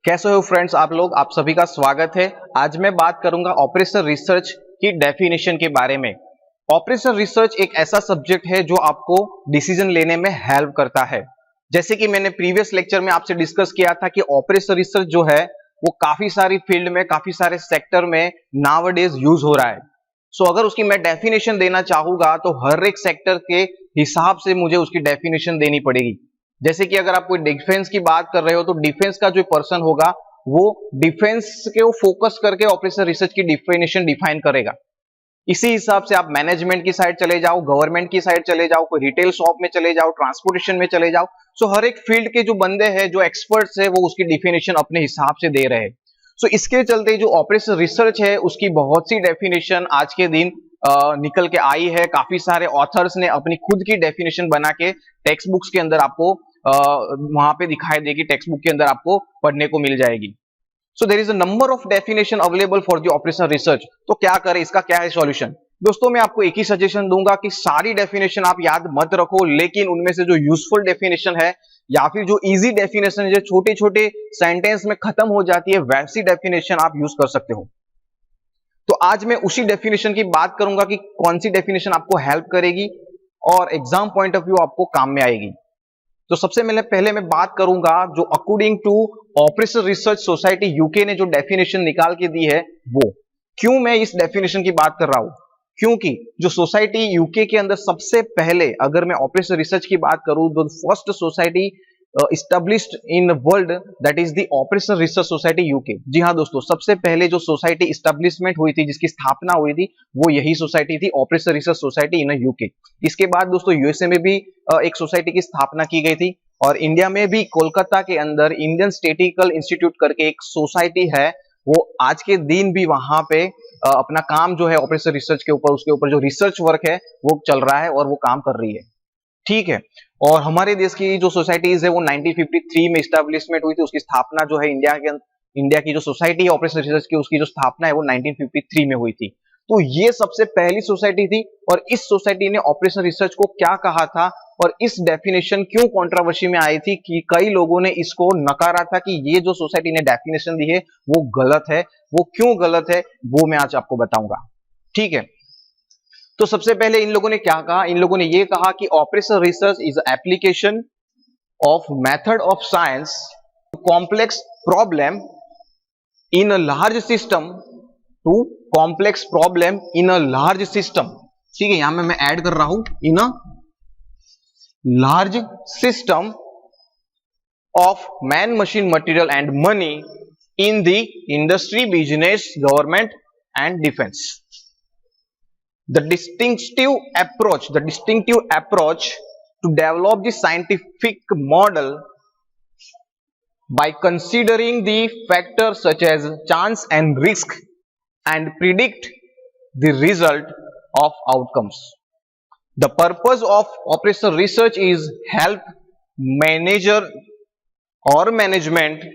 कैसे हो फ्रेंड्स, आप लोग, आप सभी का स्वागत है। आज मैं बात करूंगा ऑपरेशनल रिसर्च की डेफिनेशन के बारे में। ऑपरेशनल रिसर्च एक ऐसा सब्जेक्ट है जो आपको डिसीजन लेने में हेल्प करता है। जैसे कि मैंने प्रीवियस लेक्चर में आपसे डिस्कस किया था कि ऑपरेशनल रिसर्च जो है वो काफी सारी फील्ड में, काफी सारे सेक्टर में नाउअडेज यूज हो रहा है। अगर उसकी मैं डेफिनेशन देना चाहूंगा तो हर एक सेक्टर के हिसाब से मुझे उसकी डेफिनेशन देनी पड़ेगी। जैसे कि अगर आप कोई डिफेंस की बात कर रहे हो तो डिफेंस का जो पर्सन होगा वो डिफेंस के वो फोकस करके ऑपरेशनल रिसर्च की डिफिनेशन डिफाइन करेगा। इसी हिसाब से आप मैनेजमेंट की साइड चले जाओ, गवर्नमेंट की साइड चले जाओ, कोई रिटेल शॉप में चले जाओ, ट्रांसपोर्टेशन में चले जाओ। हर एक फील्ड के जो बंदे हैं, जो एक्सपर्ट्स है, वो उसकी डिफिनेशन अपने हिसाब से दे रहे हैं। इसके चलते जो ऑपरेशनल रिसर्च है उसकी बहुत सी डेफिनेशन आज के दिन निकल के आई है। काफी सारे ऑथर्स ने अपनी खुद की डेफिनेशन बना के टेक्स्ट बुक्स के अंदर आपको वहां पे दिखाई देगी, टेक्स्ट बुक के अंदर आपको पढ़ने को मिल जाएगी। There is a number of definition available for the operational research. तो क्या करें, इसका क्या है सॉल्यूशन? दोस्तों, मैं आपको एक ही सजेशन दूंगा कि सारी डेफिनेशन आप याद मत रखो, लेकिन उनमें से जो यूजफुल डेफिनेशन है या फिर जो इजी डेफिनेशन है, जो छोटे छोटे सेंटेंस में खत्म हो जाती है, वैसी डेफिनेशन आप यूज कर सकते हो। तो आज मैं उसी डेफिनेशन की बात करूंगा कि कौन सी डेफिनेशन आपको हेल्प करेगी और एग्जाम पॉइंट ऑफ व्यू आपको काम में आएगी। तो सबसे पहले मैं बात करूंगा जो according to Operational research society UK ने जो डेफिनेशन निकाल के दी है वो। क्यों मैं इस डेफिनेशन की बात कर रहा हूं? क्योंकि जो सोसाइटी यूके के अंदर सबसे पहले, अगर मैं ऑपरेशनल रिसर्च की बात करूं, तो first society established in the world, that is the operational research society UK. जी हाँ दोस्तों, सबसे पहले जो सोसाइटी इस्टेब्लिशमेंट हुई थी, जिसकी स्थापना हुई थी, वो यही सोसाइटी थी, operational research society in UK. इसके बाद दोस्तों यूएसए में भी एक सोसाइटी की स्थापना की गई थी, और इंडिया में भी कोलकाता के अंदर इंडियन स्टैटिस्टिकल इंस्टीट्यूट करके एक सोसाइटी है। वो आज के दिन भी वहां पे अपना काम जो है ऑपरेशनल रिसर्च के ऊपर, उसके ऊपर जो रिसर्च वर्क है वो चल रहा है और वो काम कर रही है। ठीक है। और हमारे देश की जो सोसाइटीज है वो 1953 में इस्टेब्लिशमेंट हुई थी। उसकी स्थापना जो है इंडिया की जो सोसाइटी है ऑपरेशनल रिसर्च की, उसकी जो स्थापना है वो 1953 में हुई थी। तो ये सबसे पहली सोसाइटी थी, और इस सोसाइटी ने ऑपरेशनल रिसर्च को क्या कहा था और इस डेफिनेशन क्यों कंट्रोवर्सी में आई थी कि कई लोगों ने इसको नकारा था कि ये जो सोसाइटी ने डेफिनेशन दी है वो गलत है। वो क्यों गलत है वो मैं आज आपको बताऊंगा। ठीक है। तो सबसे पहले इन लोगों ने क्या कहा? इन लोगों ने ये कहा कि operational research is application of method of science complex problem in a large system to complex problem in a large system. ठीक है, यहां में मैं ऐड कर रहा हूं in a large system of man, machine, material and money in the industry, business, government and defence. The distinctive approach to develop the scientific model by considering the factors such as chance and risk and predict the result of outcomes. The purpose of operational research is help manager or management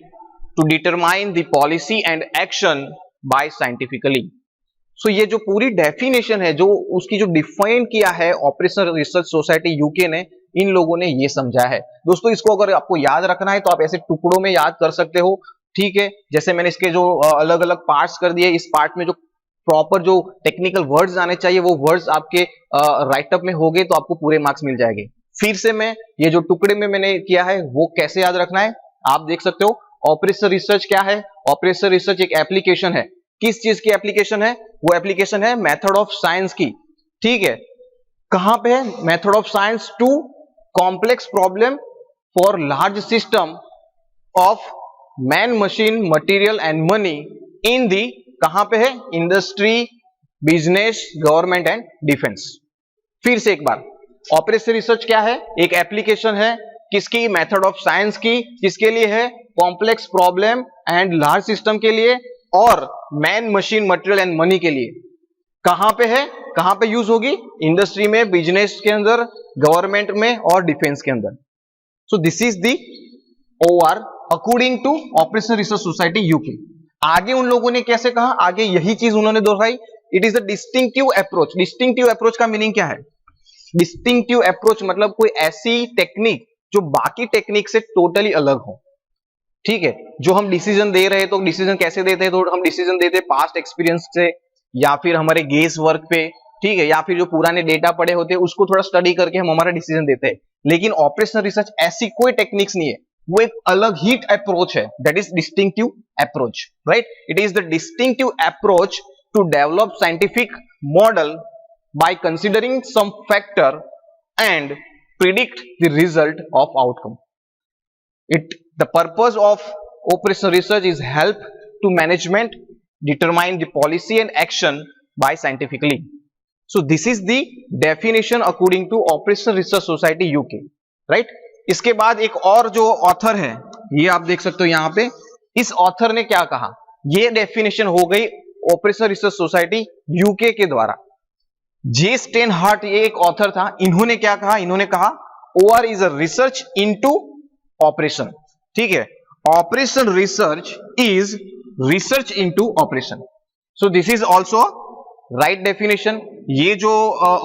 to determine the policy and action by scientifically. ये जो पूरी definition है, जो उसकी जो define किया है operational research society UK ने, इन लोगों ने ये समझा है। दोस्तों, इसको अगर आपको याद रखना है तो आप ऐसे टुकड़ों में याद कर सकते हो। ठीक है, जैसे मैंने इसके जो अलग अलग पार्ट्स कर दिए, इस पार्ट में जो प्रॉपर जो टेक्निकल वर्ड्स आने चाहिए वो वर्ड्स आपके राइटअप में हो गए तो आपको पूरे मार्क्स मिल जाएंगे। फिर से मैं ये जो टुकड़े में मैंने किया है वो कैसे याद रखना है आप देख सकते हो। ऑपरेशनल रिसर्च क्या है? ऑपरेशनल रिसर्च एक एप्लीकेशन है। किस चीज की एप्लीकेशन है? वो एप्लीकेशन है मेथड ऑफ साइंस की। ठीक है, कहां पे है? Method of science to complex problem for large system of man, machine, material and money in the, कहां पे है? Industry, business, government and defence. फिर से एक बार, ऑपरेशनल रिसर्च क्या है? एक एप्लीकेशन है। किसकी? मेथड ऑफ साइंस की। किसके लिए है? Complex problem and large system के लिए, और man, machine, material and money के लिए। कहां पे है? कहां पे यूज होगी? इंडस्ट्री में, बिजनेस के अंदर, गवर्नमेंट में और डिफेंस के अंदर। So this is the OR according to Operational research society UK. आगे उन लोगों ने कैसे कहा? आगे यही चीज उन्होंने दोहराई। It is a distinctive approach. Distinctive approach का मीनिंग क्या है? डिस्टिंक्टिव अप्रोच मतलब कोई ऐसी टेक्निक जो बाकी टेक्निक से टोटली अलग हो। ठीक है, जो हम डिसीजन दे रहे हैं तो डिसीजन कैसे देते हैं, तो हम डिसीजन देते हैं पास्ट एक्सपीरियंस से या फिर हमारे गेस वर्क पे, ठीक है, या फिर जो पुराने डेटा पड़े होते हैं उसको थोड़ा स्टडी करके हम हमारा डिसीजन देते हैं। लेकिन ऑपरेशनल रिसर्च ऐसी कोई टेक्निक्स नहीं है, वो एक अलग ही अप्रोच है, that is distinctive approach, right. It is the distinctive approach to develop scientific model by considering some factor and predict the result of outcome. The purpose of operational research is help to management determine the policy and action by scientifically. So this is the definition according to Operational Research Society UK, right? इसके बाद एक और जो author है, ये आप देख सकते हो यहाँ पे, इस ऑथर ने क्या कहा, ये डेफिनेशन हो गई ऑपरेशनल रिसर्च सोसाइटी यूके के द्वारा। जे स्टेनहार्ट ये एक ऑथर था, इन्होंने क्या कहा, इन्होंने कहा OR is a research into operation, ठीक है, operation research is research into operation. So this is also right definition. ये जो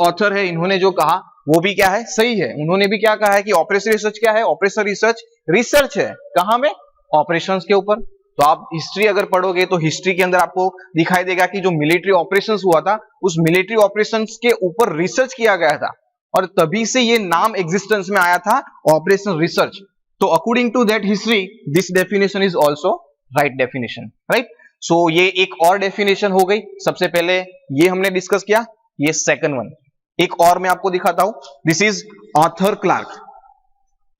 ऑथर है इन्होंने जो कहा वो भी क्या है, सही है। उन्होंने भी क्या कहा है कि ऑपरेशन रिसर्च क्या है, ऑपरेशन रिसर्च रिसर्च है, कहां में, ऑपरेशंस के ऊपर। तो आप हिस्ट्री अगर पढ़ोगे तो हिस्ट्री के अंदर आपको दिखाई देगा कि जो मिलिट्री ऑपरेशंस हुआ था उस मिलिट्री ऑपरेशंस के ऊपर रिसर्च किया गया था और तभी से ये नाम एग्जिस्टेंस में आया था ऑपरेशन रिसर्च। तो according to that history this definition is also right definition, right. So ये एक और डेफिनेशन हो गई। सबसे पहले ये हमने डिस्कस किया, ये सेकंड वन। एक और मैं आपको दिखाता हूं, this is author Clark.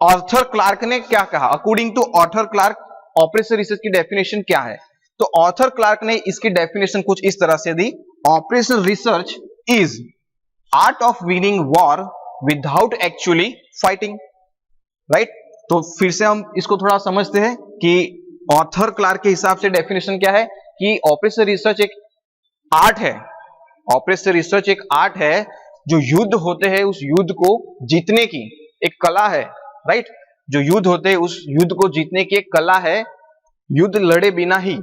Author Clark ने क्या कहा, according to author Clark operation research की डेफिनेशन क्या है। तो ऑथर क्लार्क ने इसकी डेफिनेशन कुछ इस तरह से दी, operation research is art of winning war without actually fighting, right. तो फिर से हम इसको थोड़ा समझते हैं कि ऑथर क्लार्क के हिसाब से डेफिनेशन क्या है कि ऑपरेशन रिसर्च एक आर्ट है, ऑपरेशन रिसर्च एक आर्ट है, जो युद्ध होते हैं उस युद्ध को जीतने की एक कला है, राइट। जो युद्ध होते हैं उस युद्ध को जीतने की एक कला है, युद्ध लड़े बिना ही,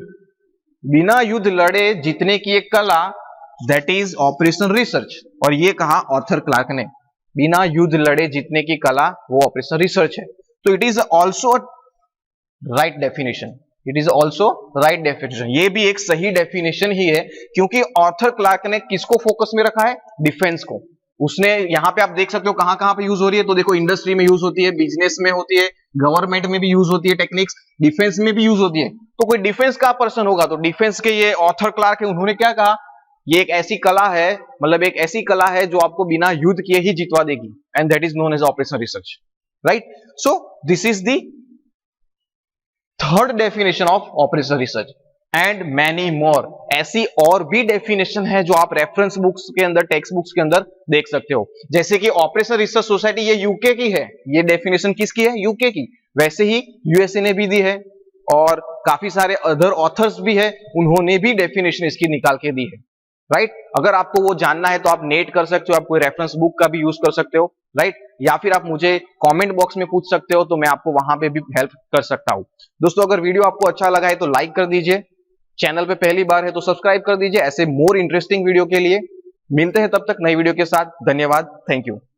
बिना युद्ध लड़े जीतने की एक कला, दैट इज ऑपरेशन रिसर्च। और ये कहा ऑथर क्लार्क ने, बिना युद्ध लड़े जीतने की कला वो ऑपरेशन रिसर्च है। तो it is also right definition, it is also right definition. ये भी एक सही डेफिनेशन ही है, क्योंकि ऑथर क्लार्क ने किसको फोकस में रखा है, डिफेंस को। उसने यहां पे आप देख सकते हो कहां कहां पे यूज हो रही है, तो देखो इंडस्ट्री में यूज होती है, बिजनेस में होती है, गवर्नमेंट में भी यूज होती है टेक्निक्स, डिफेंस में भी यूज होती है। तो कोई डिफेंस का पर्सन होगा तो डिफेंस के ये ऑथर क्लार्क है, उन्होंने क्या कहा, ये एक ऐसी कला है, मतलब एक ऐसी कला है जो आपको बिना युद्ध किए ही जितवा देगी, and that is known as operation research, right. So this is the third definition of operation research and many more. ऐसी और भी डेफिनेशन है जो आप रेफरेंस बुक्स के अंदर, टेक्स्ट बुक्स के अंदर देख सकते हो। जैसे कि ऑपरेशन रिसर्च सोसाइटी ये यूके की है, ये डेफिनेशन किसकी है, यूके की। वैसे ही यूएसए ने भी दी है और काफी सारे अदर ऑथर्स भी है, उन्होंने भी डेफिनेशन इसकी निकाल के दी है, राइट। अगर आपको वो जानना है तो आप नेट कर सकते हो, आप कोई रेफरेंस बुक का भी यूज कर सकते हो, राइट। या फिर आप मुझे कमेंट बॉक्स में पूछ सकते हो, तो मैं आपको वहां पे भी हेल्प कर सकता हूं। दोस्तों अगर वीडियो आपको अच्छा लगा है तो लाइक कर दीजिए, चैनल पे पहली बार है तो सब्सक्राइब कर दीजिए ऐसे मोर इंटरेस्टिंग वीडियो के लिए। मिलते हैं तब तक नई वीडियो के साथ, धन्यवाद, थैंक यू।